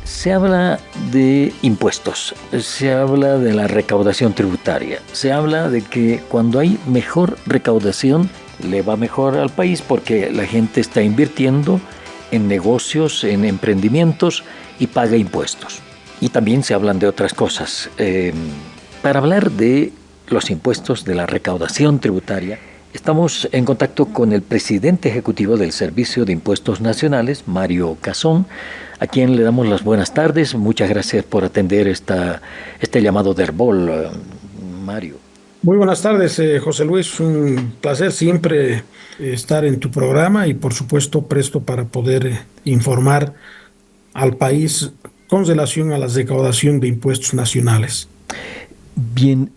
Se habla de impuestos, se habla de la recaudación tributaria, se habla de que cuando hay mejor recaudación le va mejor al país porque la gente está invirtiendo en negocios, en emprendimientos y paga impuestos. Y también se hablan de otras cosas. Para hablar de los impuestos, de la recaudación tributaria, estamos en contacto con el presidente ejecutivo del Servicio de Impuestos Nacionales, Mario Cazón, a quien le damos las buenas tardes. Muchas gracias por atender este llamado de Herbol, Mario. Muy buenas tardes, José Luis. Un placer siempre estar en tu programa y, por supuesto, presto para poder informar al país con relación a la recaudación de impuestos nacionales. Bien,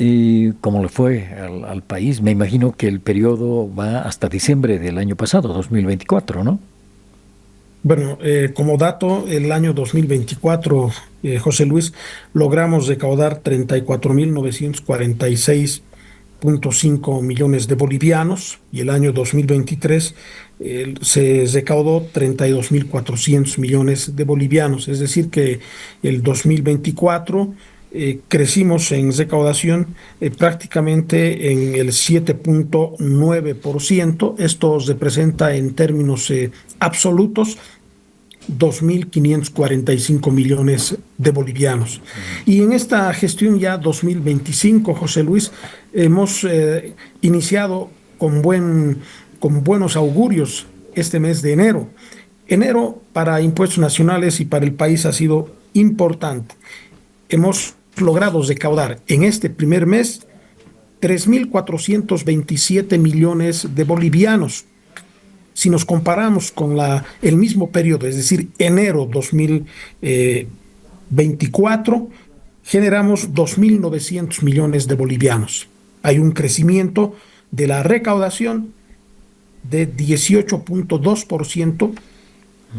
¿cómo le fue al país? Me imagino que el periodo va hasta diciembre del año pasado, 2024, ¿no? Bueno, como dato, el año 2024, José Luis, logramos recaudar 34.946.5 millones de bolivianos y el año 2023 se recaudó 32.400 millones de bolivianos. Es decir, que el 2024 crecimos en recaudación prácticamente en el 7.9%. Esto representa en términos absolutos 2.545 millones de bolivianos. Y en esta gestión ya 2025, José Luis, hemos iniciado con buenos augurios este mes de enero. Enero para impuestos nacionales y para el país ha sido importante. Hemos logrado recaudar en este primer mes 3.427 millones de bolivianos. Si nos comparamos con el mismo periodo, es decir, enero 2024, generamos 2.900 millones de bolivianos. Hay un crecimiento de la recaudación de 18.2%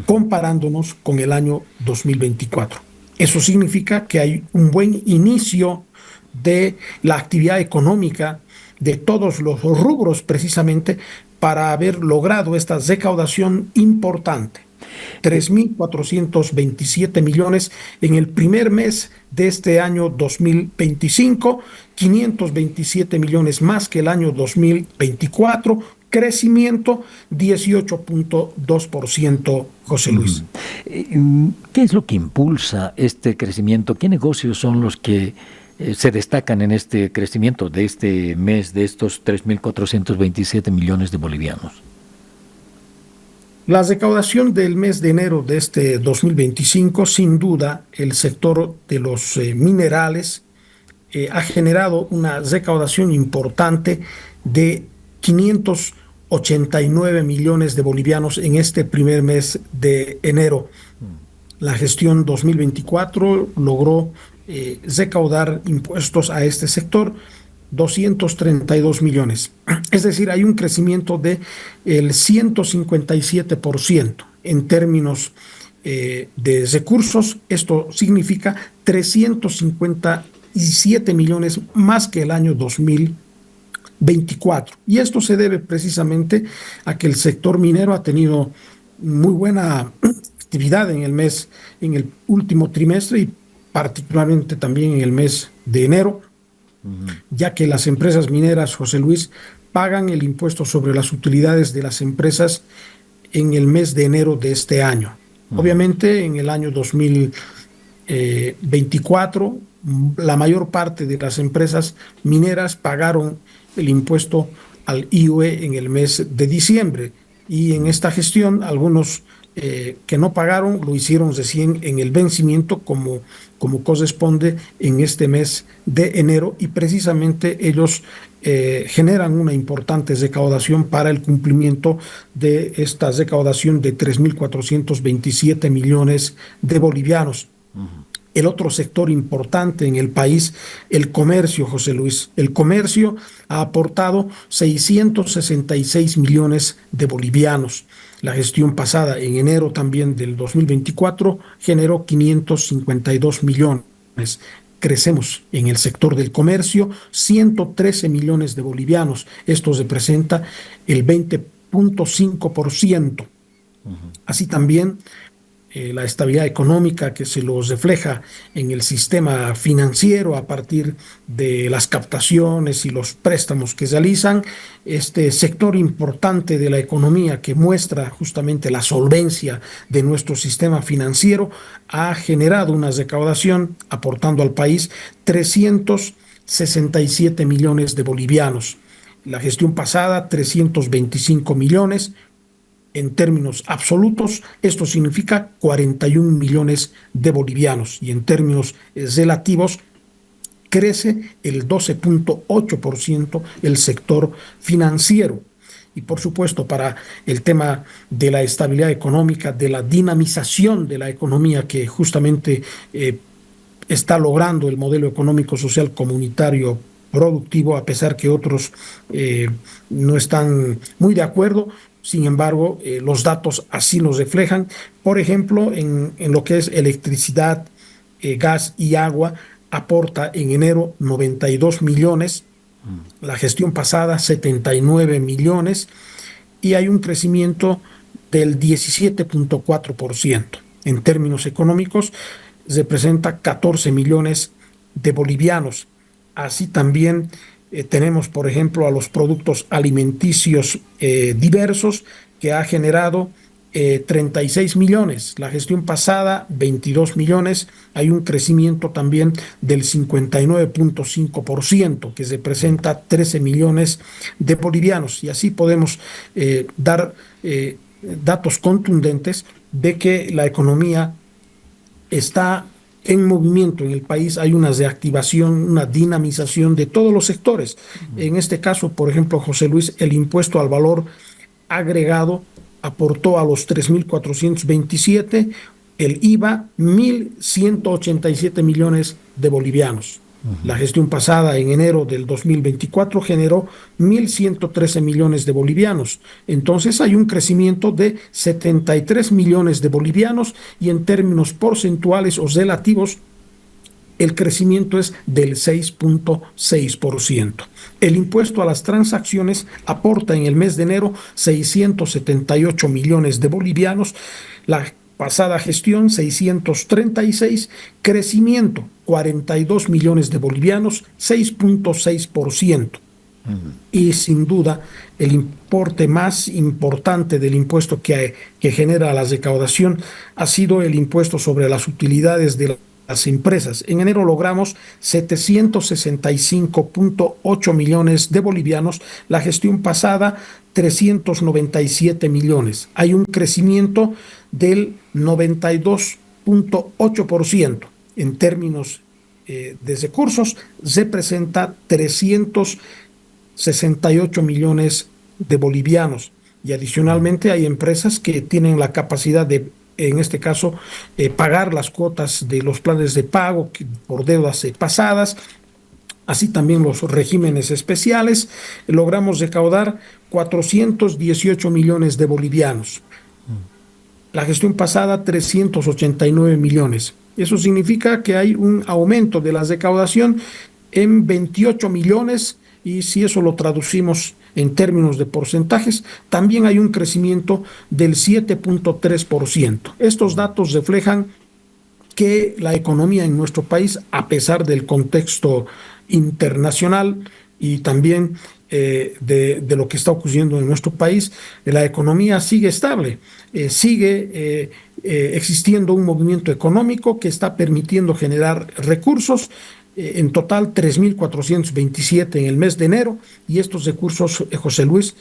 comparándonos con el año 2024. Eso significa que hay un buen inicio de la actividad económica de todos los rubros precisamente para haber logrado esta recaudación importante. 3.427 millones en el primer mes de este año 2025, 527 millones más que el año 2024, crecimiento 18.2%, José Luis. ¿Qué es lo que impulsa este crecimiento? ¿Qué negocios son los que se destacan en este crecimiento de este mes de estos 3.427 millones de bolivianos? La recaudación del mes de enero de este 2025, sin duda, el sector de los minerales ha generado una recaudación importante de 589 millones de bolivianos en este primer mes de enero. La gestión 2024 logró recaudar impuestos a este sector 232 millones. Es decir, hay un crecimiento del 157% en términos de recursos. Esto significa 357 millones más que el año 2024. Y esto se debe precisamente a que el sector minero ha tenido muy buena actividad en el último trimestre y particularmente también en el mes de enero, ya que las empresas mineras, José Luis, pagan el impuesto sobre las utilidades de las empresas en el mes de enero de este año. Obviamente, en el año 2024, la mayor parte de las empresas mineras pagaron el impuesto al IUE en el mes de diciembre. Y en esta gestión, algunos que no pagaron lo hicieron recién en el vencimiento como corresponde en este mes de enero, y precisamente ellos generan una importante recaudación para el cumplimiento de esta recaudación de 3.427 millones de bolivianos. El otro sector importante en el país, el comercio, José Luis. El comercio ha aportado 666 millones de bolivianos. La gestión pasada, en enero también del 2024, generó 552 millones. Crecemos en el sector del comercio 113 millones de bolivianos. Esto representa el 20.5%. Así también la estabilidad económica que se los refleja en el sistema financiero a partir de las captaciones y los préstamos que realizan. Este sector importante de la economía que muestra justamente la solvencia de nuestro sistema financiero ha generado una recaudación aportando al país 367 millones de bolivianos. La gestión pasada, 325 millones. En términos absolutos, esto significa 41 millones de bolivianos y en términos relativos crece el 12.8% el sector financiero. Y por supuesto, para el tema de la estabilidad económica, de la dinamización de la economía que justamente está logrando el modelo económico social comunitario productivo, a pesar que otros no están muy de acuerdo. Sin embargo, los datos así nos reflejan. Por ejemplo, en lo que es electricidad, gas y agua, aporta en enero 92 millones, la gestión pasada 79 millones, y hay un crecimiento del 17.4%. En términos económicos, representa 14 millones de bolivianos. Así también tenemos, por ejemplo, a los productos alimenticios diversos, que ha generado 36 millones. La gestión pasada, 22 millones. Hay un crecimiento también del 59.5%, que representa 13 millones de bolivianos. Y así podemos dar datos contundentes de que la economía está en movimiento en el país. Hay una reactivación, una dinamización de todos los sectores. En este caso, por ejemplo, José Luis, el impuesto al valor agregado aportó a los 3.427, el IVA 1.187 millones de bolivianos. La gestión pasada, en enero del 2024, generó 1.113 millones de bolivianos. Entonces hay un crecimiento de 73 millones de bolivianos y en términos porcentuales o relativos, el crecimiento es del 6.6%. El impuesto a las transacciones aporta en el mes de enero 678 millones de bolivianos. La pasada gestión 636, crecimiento 42 millones de bolivianos, 6.6%. Y sin duda el importe más importante del impuesto que genera la recaudación ha sido el impuesto sobre las utilidades de las empresas. En enero logramos 765.8 millones de bolivianos, la gestión pasada 397 millones. Hay un crecimiento del 92.8%. En términos de recursos, representa 368 millones de bolivianos. Y adicionalmente hay empresas que tienen la capacidad de, en este caso, pagar las cuotas de los planes de pago por deudas pasadas, así también los regímenes especiales. Logramos recaudar 418 millones de bolivianos. La gestión pasada, 389 millones. Eso significa que hay un aumento de la recaudación en 28 millones, y si eso lo traducimos en términos de porcentajes, también hay un crecimiento del 7.3%. Estos datos reflejan que la economía en nuestro país, a pesar del contexto internacional y también de lo que está ocurriendo en nuestro país, la economía sigue estable, sigue existiendo un movimiento económico que está permitiendo generar recursos. En total 3.427 en el mes de enero, y estos recursos, José Luis,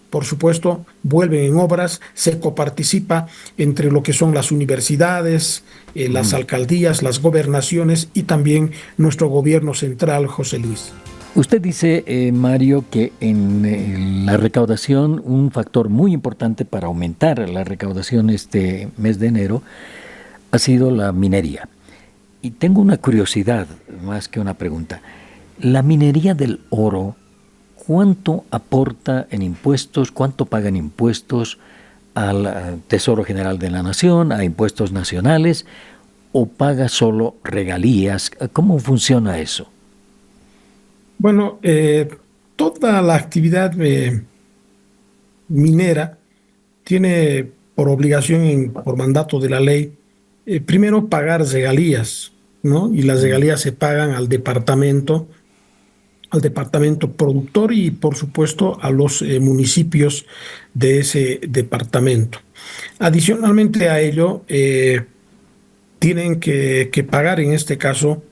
por supuesto, vuelven en obras, se coparticipa entre lo que son las universidades, las alcaldías, las gobernaciones y también nuestro gobierno central, José Luis. Usted dice, Mario, que en la recaudación, un factor muy importante para aumentar la recaudación este mes de enero ha sido la minería. Y tengo una curiosidad, más que una pregunta. La minería del oro, ¿cuánto aporta en impuestos? ¿Cuánto pagan impuestos al Tesoro General de la Nación, a impuestos nacionales? ¿O paga solo regalías? ¿Cómo funciona eso? Bueno, toda la actividad minera tiene por obligación, por mandato de la ley, primero pagar regalías, ¿no? Y las regalías se pagan al departamento productor y, por supuesto, a los municipios de ese departamento. Adicionalmente a ello, tienen que pagar en este caso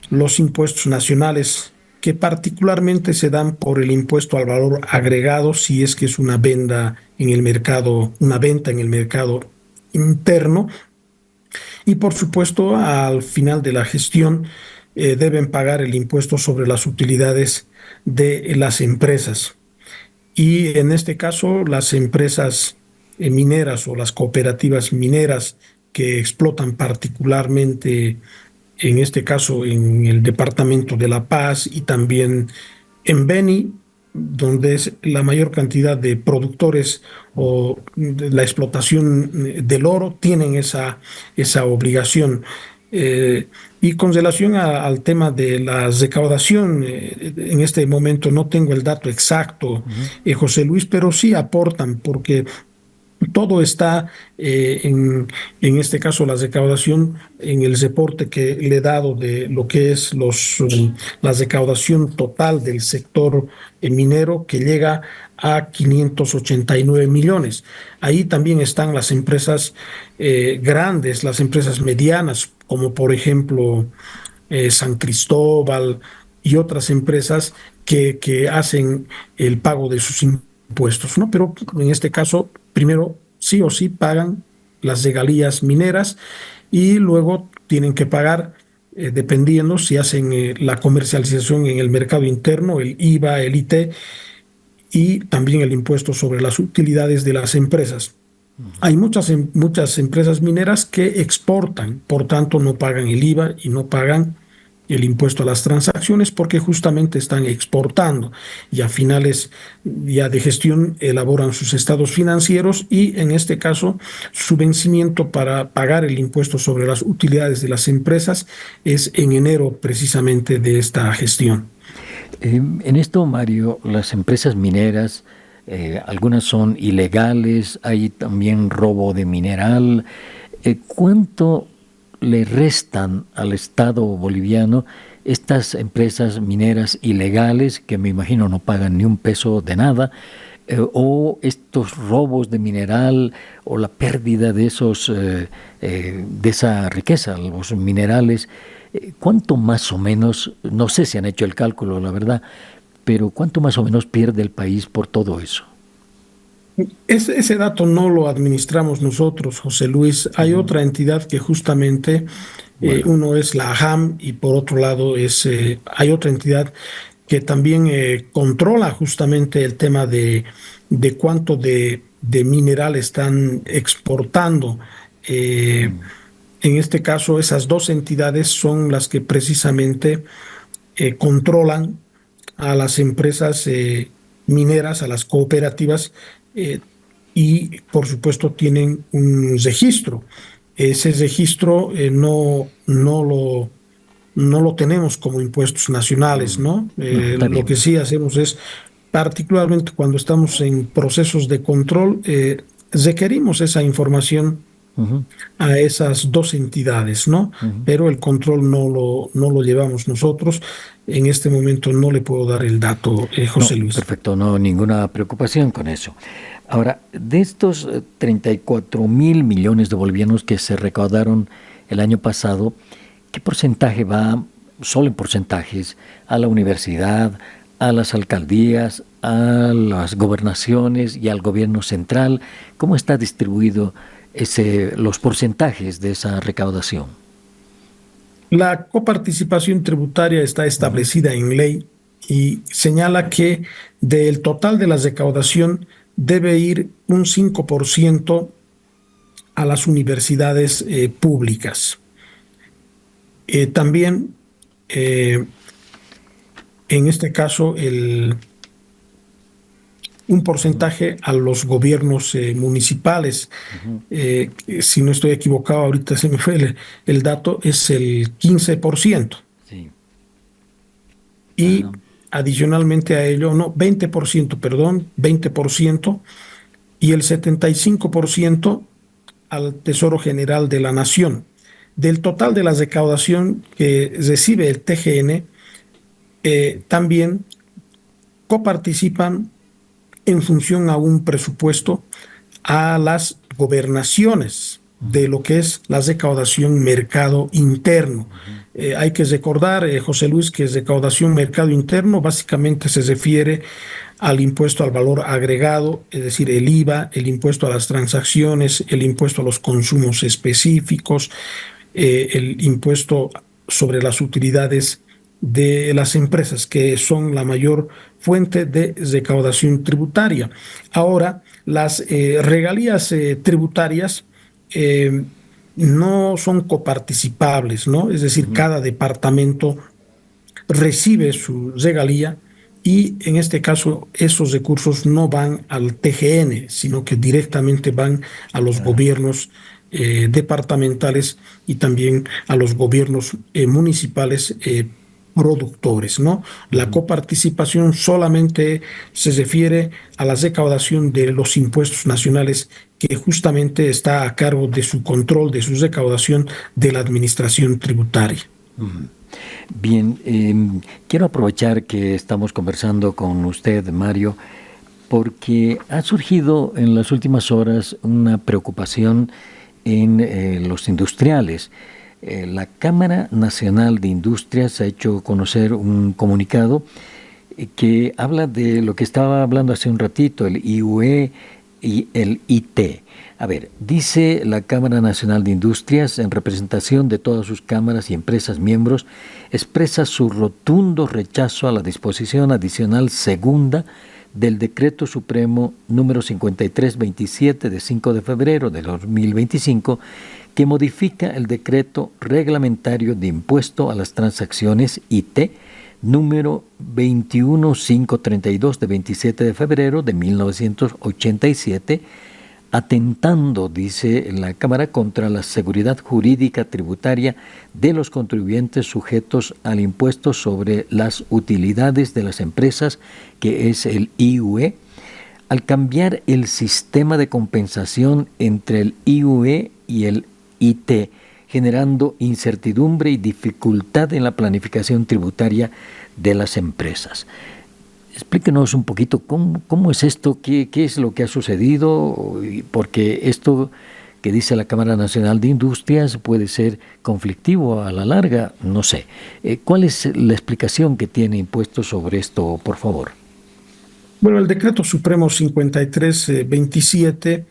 los impuestos nacionales que particularmente se dan por el impuesto al valor agregado si es que es una venta en el mercado interno y por supuesto al final de la gestión deben pagar el impuesto sobre las utilidades de las empresas. Y en este caso, las empresas mineras o las cooperativas mineras que explotan particularmente, en este caso, en el departamento de La Paz y también en Beni, donde es la mayor cantidad de productores o de la explotación del oro, tienen esa obligación. Y con relación al tema de la recaudación, en este momento no tengo el dato exacto, José Luis, pero sí aportan, porque todo está en este caso la recaudación en el reporte que le he dado de lo que es la recaudación total del sector minero que llega a 589 millones. Ahí también están las empresas grandes, las empresas medianas, como por ejemplo San Cristóbal y otras empresas que hacen el pago de sus impuestos, ¿no? Pero en este caso, primero sí o sí pagan las regalías mineras y luego tienen que pagar, dependiendo si hacen la comercialización en el mercado interno, el IVA, el IT y también el impuesto sobre las utilidades de las empresas. Hay muchas empresas mineras que exportan, por tanto no pagan el IVA y no pagan el impuesto a las transacciones porque justamente están exportando y a finales ya de gestión elaboran sus estados financieros y en este caso su vencimiento para pagar el impuesto sobre las utilidades de las empresas es en enero precisamente de esta gestión. En esto, Mario, las empresas mineras, algunas son ilegales, hay también robo de mineral. ¿Cuánto le restan al Estado boliviano estas empresas mineras ilegales que me imagino no pagan ni un peso de nada, o estos robos de mineral o la pérdida de de esa riqueza, los minerales? ¿Cuánto más o menos, no sé si han hecho el cálculo, la verdad, pero cuánto más o menos pierde el país por todo eso? Ese dato no lo administramos nosotros, José Luis. Hay otra entidad que justamente, Bueno, uno es la AHAM y por otro lado hay otra entidad que también controla justamente el tema de cuánto de mineral están exportando. Eh, en este caso, esas dos entidades son las que precisamente controlan a las empresas mineras, a las cooperativas, eh, y por supuesto tienen un registro. Ese registro no lo tenemos como impuestos nacionales, ¿no? no, está Lo que bien. sí hacemos es, particularmente cuando estamos en procesos de control, requerimos esa información Ujú, a esas dos entidades, ¿no? ujú. Pero el control no lo llevamos nosotros. En este momento no le puedo dar el dato, No, José Luis. perfecto, no, ninguna preocupación con eso. Ahora, de estos 34.000 millones de bolivianos que se recaudaron el año pasado, ¿qué porcentaje va, solo en porcentajes, a la universidad, a las alcaldías, a las gobernaciones y al gobierno central? ¿Cómo está distribuido los porcentajes de esa recaudación? La coparticipación tributaria está Ujú. establecida en ley y señala que del total de la recaudación debe ir un 5% a las universidades públicas. También, eh, en este caso, un porcentaje a los gobiernos municipales. Ujú. Si no estoy equivocado, ahorita se me fue el dato, es el 15%. Sí. Y Ajá. adicionalmente a ello, no, 20%, perdón, 20%, y el 75% al Tesoro General de la Nación. Del total de la recaudación que recibe el TGN, también coparticipan en función a un presupuesto a las gobernaciones de lo que es la recaudación mercado interno. Hay que recordar, José Luis, que recaudación mercado interno básicamente se refiere al impuesto al valor agregado, es decir, el IVA, el impuesto a las transacciones, el impuesto a los consumos específicos, el impuesto sobre las utilidades de las empresas, que son la mayor fuente de recaudación tributaria. Ahora, las regalías tributarias eh, no son coparticipables, ¿no? Es decir, cada departamento recibe su regalía y en este caso esos recursos no van al TGN, sino que directamente van a los gobiernos departamentales y también a los gobiernos municipales productores, ¿no? La coparticipación solamente se refiere a la recaudación de los impuestos nacionales que justamente está a cargo de su control, de su recaudación de la administración tributaria. Bien, quiero aprovechar que estamos conversando con usted, Mario, porque ha surgido en las últimas horas una preocupación en los industriales. La Cámara Nacional de Industrias ha hecho conocer un comunicado que habla de lo que estaba hablando hace un ratito, el IUE y el IT. A ver, dice la Cámara Nacional de Industrias, en representación de todas sus cámaras y empresas miembros, expresa su rotundo rechazo a la disposición adicional segunda del Decreto Supremo número 5327 de 5 de febrero de 2025, que modifica el Decreto Reglamentario de Impuesto a las Transacciones IT número 21532 de 27 de febrero de 1987, atentando, dice la Cámara, contra la seguridad jurídica tributaria de los contribuyentes sujetos al impuesto sobre las utilidades de las empresas, que es el IUE, al cambiar el sistema de compensación entre el IUE y el IT, generando incertidumbre y dificultad en la planificación tributaria de las empresas. Explíquenos un poquito cómo es esto, qué es lo que ha sucedido, porque esto que dice la Cámara Nacional de Industrias puede ser conflictivo a la larga, no sé. ¿Cuál es la explicación que tiene impuesto sobre esto, por favor? Bueno, el Decreto Supremo 5327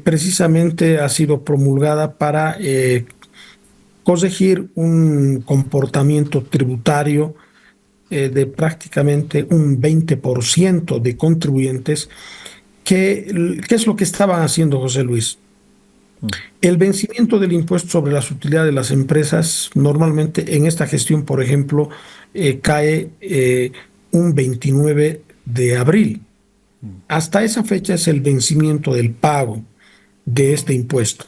precisamente ha sido promulgada para corregir un comportamiento tributario de prácticamente un 20% de contribuyentes. ¿Qué es lo que estaban haciendo, José Luis? El vencimiento del impuesto sobre las utilidades de las empresas, normalmente en esta gestión, por ejemplo, cae un 29 de abril. Hasta esa fecha es el vencimiento del pago de este impuesto.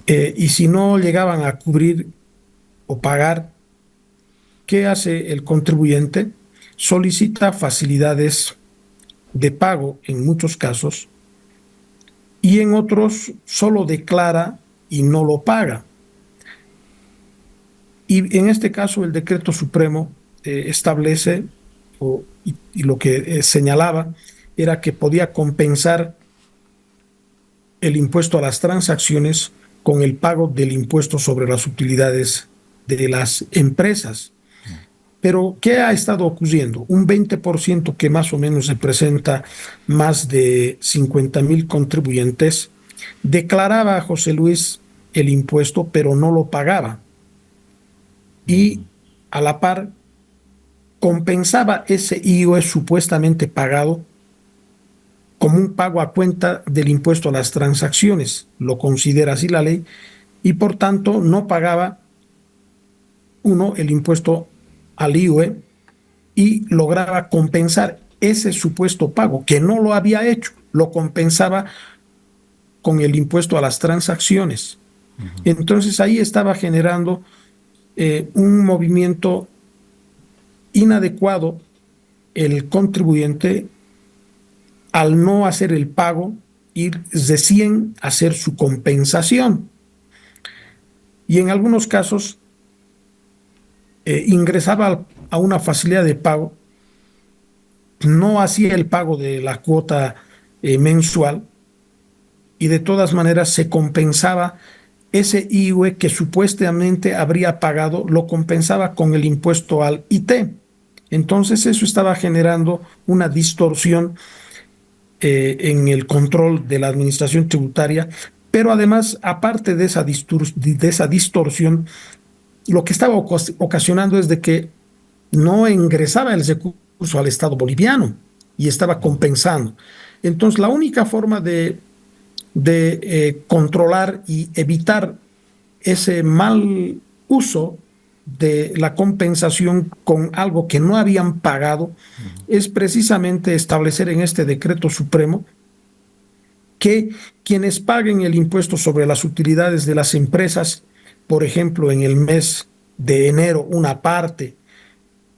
Y si no llegaban a cubrir o pagar, ¿qué hace el contribuyente? Solicita facilidades de pago en muchos casos y en otros solo declara y no lo paga. Y en este caso el Decreto Supremo establece, y lo que señalaba, era que podía compensar el impuesto a las transacciones con el pago del impuesto sobre las utilidades de las empresas. Pero, ¿qué ha estado ocurriendo? Un 20% que más o menos representa más de 50,000 contribuyentes, declaraba a José Luis el impuesto, pero no lo pagaba. Y a la par, compensaba ese IVA supuestamente pagado como un pago a cuenta del impuesto a las transacciones. Lo considera así la ley, y por tanto no pagaba el impuesto al IVA y lograba compensar ese supuesto pago, que no lo había hecho, lo compensaba con el impuesto a las transacciones. Entonces ahí estaba generando un movimiento inadecuado. El contribuyente, al no hacer el pago, y recién hacer su compensación. Y en algunos casos ingresaba a una facilidad de pago, no hacía el pago de la cuota mensual y de todas maneras se compensaba ese IUE que supuestamente habría pagado, lo compensaba con el impuesto al IT. Entonces eso estaba generando una distorsión en el control de la administración tributaria, pero además, aparte de esa distorsión, lo que estaba ocasionando es de que no ingresaba el recurso al Estado boliviano y estaba compensando. Entonces, la única forma de controlar y evitar ese mal uso de la compensación con algo que no habían pagado es precisamente establecer en este decreto supremo que quienes paguen el impuesto sobre las utilidades de las empresas, por ejemplo, en el mes de enero una parte,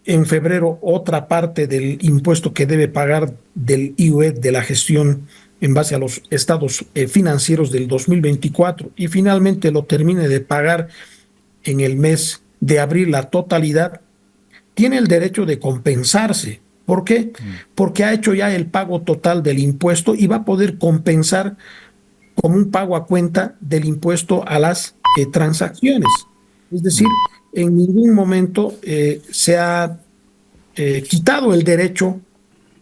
en febrero otra parte del impuesto que debe pagar del IUE de la gestión en base a los estados financieros del 2024 y finalmente lo termine de pagar en el mes de abril la totalidad, tiene el derecho de compensarse. ¿Por qué? Porque ha hecho ya el pago total del impuesto y va a poder compensar como un pago a cuenta del impuesto a las transacciones. Es decir, en ningún momento se ha quitado el derecho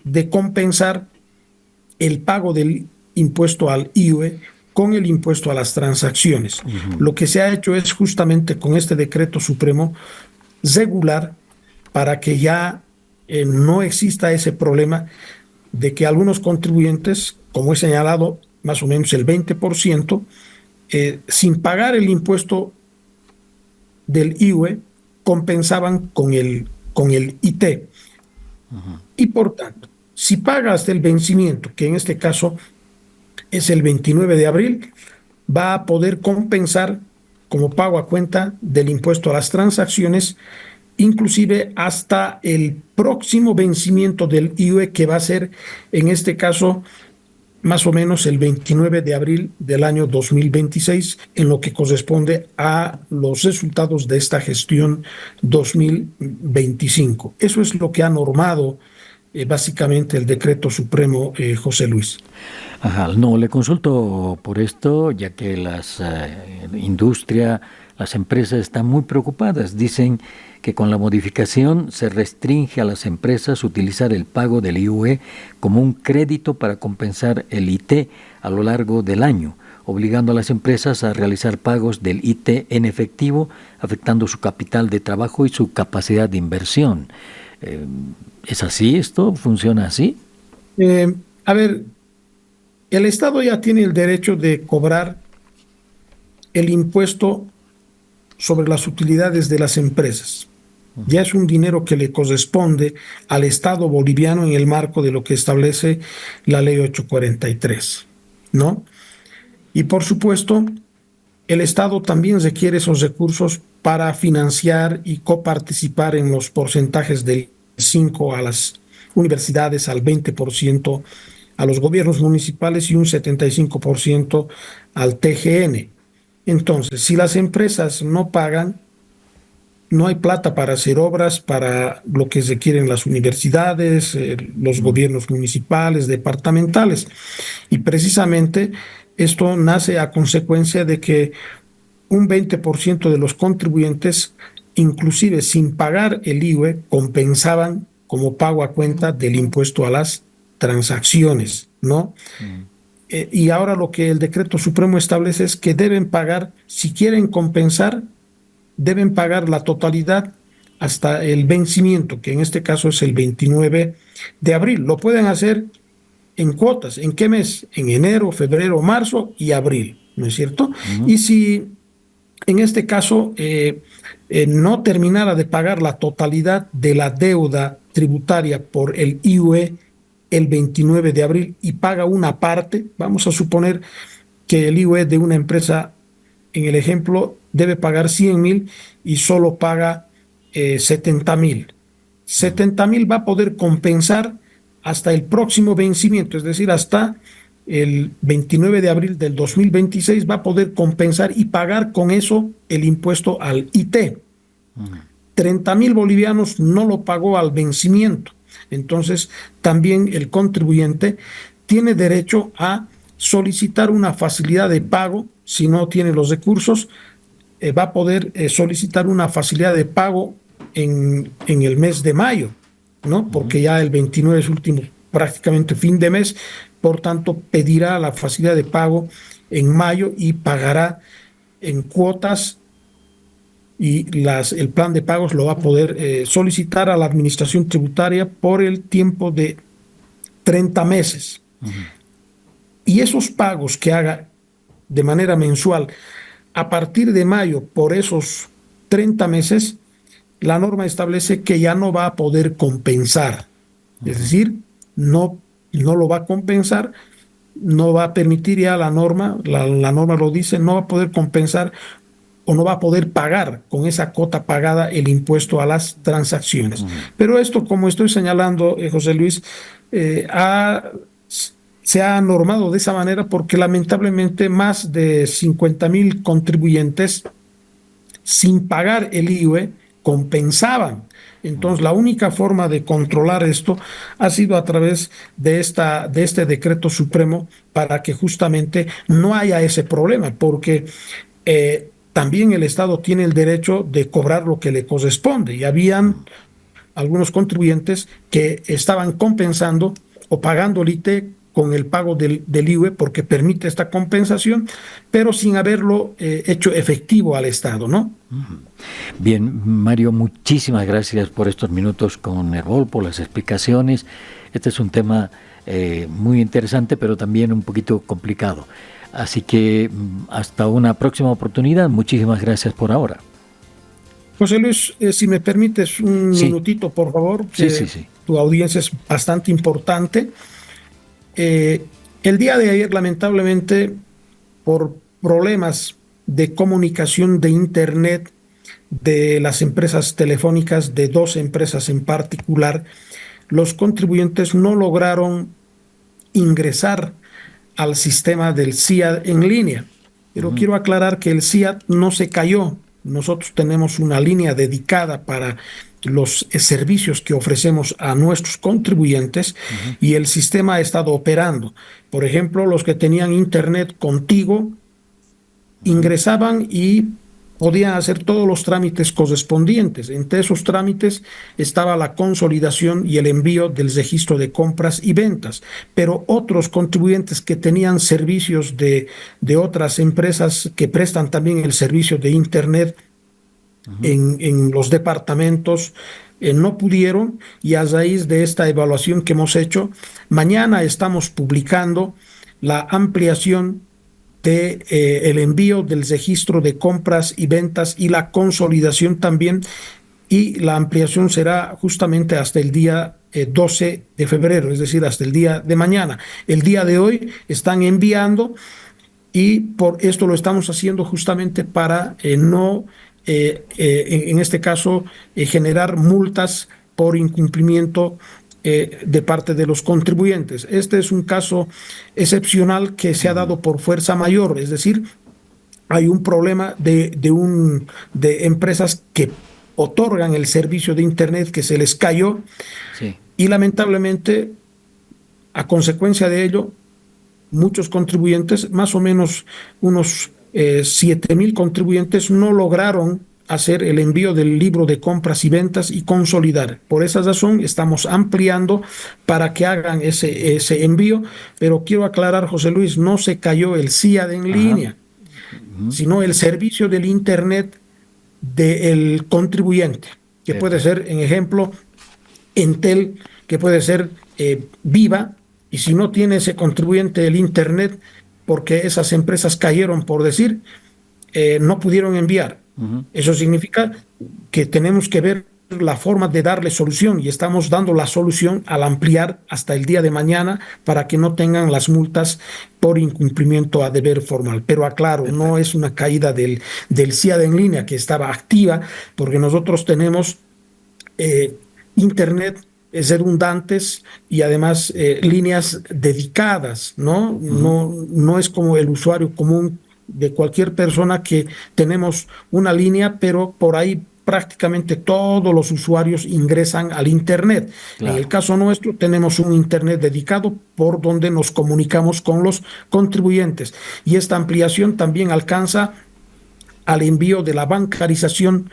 de compensar el pago del impuesto al IUE con el impuesto a las transacciones. Lo que se ha hecho es justamente con este decreto supremo regular para que ya no exista ese problema de que algunos contribuyentes, como he señalado, más o menos el 20%, sin pagar el impuesto del IUE, compensaban con el IT. Y por tanto, si pagas del vencimiento, que en este caso es el 29 de abril, va a poder compensar como pago a cuenta del impuesto a las transacciones, inclusive hasta el próximo vencimiento del IUE, que va a ser en este caso más o menos el 29 de abril del año 2026, en lo que corresponde a los resultados de esta gestión 2025. Eso es lo que ha normado básicamente el decreto supremo, José Luis. Ajá, no, le consulto por esto, ya que industria, las empresas están muy preocupadas. Dicen que con la modificación se restringe a las empresas utilizar el pago del IUE como un crédito para compensar el IT a lo largo del año, obligando a las empresas a realizar pagos del IT en efectivo, afectando su capital de trabajo y su capacidad de inversión. ¿Es así esto? ¿Funciona así? A ver, el Estado ya tiene el derecho de cobrar el impuesto sobre las utilidades de las empresas. Ya es un dinero que le corresponde al Estado boliviano en el marco de lo que establece la Ley 843, ¿no? Y por supuesto, el Estado también requiere esos recursos para financiar y coparticipar en los porcentajes del 5 a las universidades, al 20% a los gobiernos municipales y un 75% al TGN. Entonces, si las empresas no pagan, no hay plata para hacer obras, para lo que requieren las universidades, los gobiernos municipales, departamentales. Y precisamente esto nace a consecuencia de que un 20% de los contribuyentes, inclusive sin pagar el IUE, compensaban como pago a cuenta del impuesto a las transacciones, ¿no? Y ahora lo que el decreto supremo establece es que deben pagar, si quieren compensar, deben pagar la totalidad hasta el vencimiento, que en este caso es el 29 de abril. Lo pueden hacer en cuotas. ¿En qué mes? En enero, febrero, marzo y abril, ¿no es cierto? Y si en este caso no terminara de pagar la totalidad de la deuda tributaria por el IUE el 29 de abril y paga una parte, vamos a suponer que el IUE de una empresa, en el ejemplo, debe pagar 100,000 y solo paga 70,000. 70,000 va a poder compensar hasta el próximo vencimiento, es decir, hasta el 29 de abril del 2026 va a poder compensar y pagar con eso el impuesto al IT. 30.000 bolivianos no lo pagó al vencimiento. Entonces, también el contribuyente tiene derecho a solicitar una facilidad de pago. Si no tiene los recursos, va a poder solicitar una facilidad de pago en el mes de mayo, ¿no? Porque ya el 29 es último, prácticamente fin de mes, por tanto pedirá la facilidad de pago en mayo y pagará en cuotas, y el plan de pagos lo va a poder solicitar a la administración tributaria por el tiempo de 30 meses. Y esos pagos que haga de manera mensual a partir de mayo por esos 30 meses, la norma establece que ya no va a poder compensar. Es decir, no lo va a compensar, no va a permitir ya la norma lo dice, no va a poder compensar o no va a poder pagar con esa cuota pagada el impuesto a las transacciones. Pero esto, como estoy señalando, José Luis, se ha normado de esa manera porque lamentablemente más de 50.000 contribuyentes sin pagar el IVA compensaban. Entonces, la única forma de controlar esto ha sido a través de este decreto supremo para que justamente no haya ese problema, porque también el Estado tiene el derecho de cobrar lo que le corresponde. Y habían algunos contribuyentes que estaban compensando o pagando el ITE con el pago del IVA porque permite esta compensación, pero sin haberlo hecho efectivo al Estado, ¿no? Bien, Mario, muchísimas gracias por estos minutos con Herbol, por las explicaciones. Este es un tema muy interesante, pero también un poquito complicado. Así que hasta una próxima oportunidad. Muchísimas gracias por ahora. José Luis, si me permites un minutito, por favor. Sí. Tu audiencia es bastante importante. El día de ayer, lamentablemente, por problemas de comunicación de Internet de las empresas telefónicas, de dos empresas en particular, los contribuyentes no lograron ingresar al sistema del SIAD en línea. Pero quiero aclarar que el SIAD no se cayó. Nosotros tenemos una línea dedicada para los servicios que ofrecemos a nuestros contribuyentes y el sistema ha estado operando. Por ejemplo, los que tenían internet contigo ingresaban y podían hacer todos los trámites correspondientes. Entre esos trámites estaba la consolidación y el envío del registro de compras y ventas. Pero otros contribuyentes que tenían servicios de otras empresas que prestan también el servicio de internet en los departamentos, no pudieron, y a raíz de esta evaluación que hemos hecho, mañana estamos publicando la ampliación de el envío del registro de compras y ventas y la consolidación también, y la ampliación será justamente hasta el día 12 de febrero, es decir, hasta el día de mañana. El día de hoy están enviando, y por esto lo estamos haciendo justamente para no en este caso generar multas por incumplimiento de parte de los contribuyentes. Este es un caso excepcional que se ha dado por fuerza mayor, es decir, hay un problema de empresas que otorgan el servicio de Internet que se les cayó, y lamentablemente, a consecuencia de ello, muchos contribuyentes, más o menos unos 7.000 contribuyentes, no lograron hacer el envío del libro de compras y ventas y consolidar. Por esa razón estamos ampliando para que hagan ese envío, pero quiero aclarar, José Luis, no se cayó el SIAD en línea, sino el servicio del Internet del contribuyente, que puede ser, en ejemplo, Entel, que puede ser Viva, y si no tiene ese contribuyente el Internet, porque esas empresas cayeron, por decir, no pudieron enviar. Eso significa que tenemos que ver la forma de darle solución, y estamos dando la solución al ampliar hasta el día de mañana para que no tengan las multas por incumplimiento a deber formal. Pero aclaro, no es una caída del SIAD en línea, que estaba activa, porque nosotros tenemos Internet redundantes y además líneas dedicadas, ¿no? No es como el usuario común de cualquier persona que tenemos una línea, pero por ahí prácticamente todos los usuarios ingresan al Internet. En el Claro. caso nuestro tenemos un Internet dedicado por donde nos comunicamos con los contribuyentes y esta ampliación también alcanza al envío de la bancarización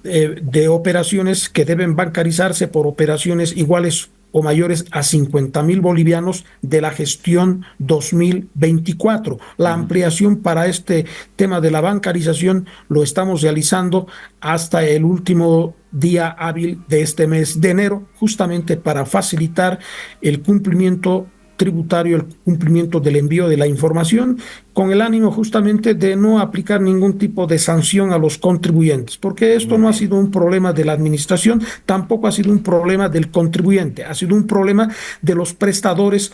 de operaciones que deben bancarizarse por operaciones iguales o mayores a 50.000 bolivianos de la gestión 2024. La ampliación para este tema de la bancarización lo estamos realizando hasta el último día hábil de este mes de enero, justamente para facilitar el cumplimiento tributario, el cumplimiento del envío de la información, con el ánimo justamente de no aplicar ningún tipo de sanción a los contribuyentes, porque esto Muy no ha bien. sido un problema de la administración, tampoco ha sido un problema del contribuyente, ha sido un problema de los prestadores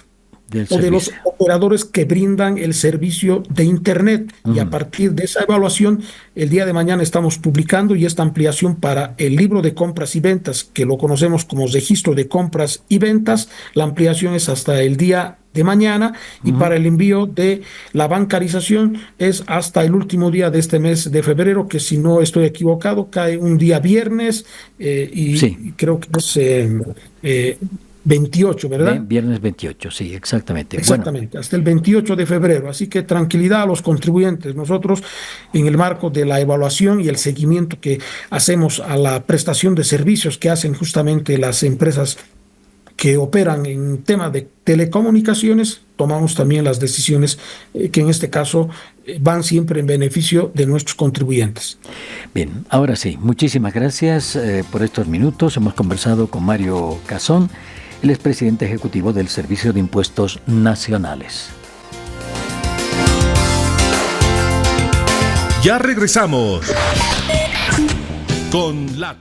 Del o de los servicio. operadores que brindan el servicio de Internet. Y a Ujú. partir de esa evaluación, el día de mañana estamos publicando y esta ampliación para el libro de compras y ventas, que lo conocemos como registro de compras y ventas, la ampliación es hasta el día de mañana y Ujú. para el envío de la bancarización es hasta el último día de este mes de febrero, que si no estoy equivocado cae un día viernes Sí, y creo que es eh, 28, ¿verdad? viernes 28, sí, exactamente. Bueno, Exactamente, hasta el 28 de febrero. Así que tranquilidad a los contribuyentes. Nosotros, en el marco de la evaluación y el seguimiento que hacemos a la prestación de servicios que hacen justamente las empresas que operan en tema de telecomunicaciones, tomamos también las decisiones que en este caso van siempre en beneficio de nuestros contribuyentes. bien, ahora sí, muchísimas gracias por estos minutos. Hemos conversado con Mario Cazón, el expresidente ejecutivo del Servicio de Impuestos Nacionales. Ya regresamos con la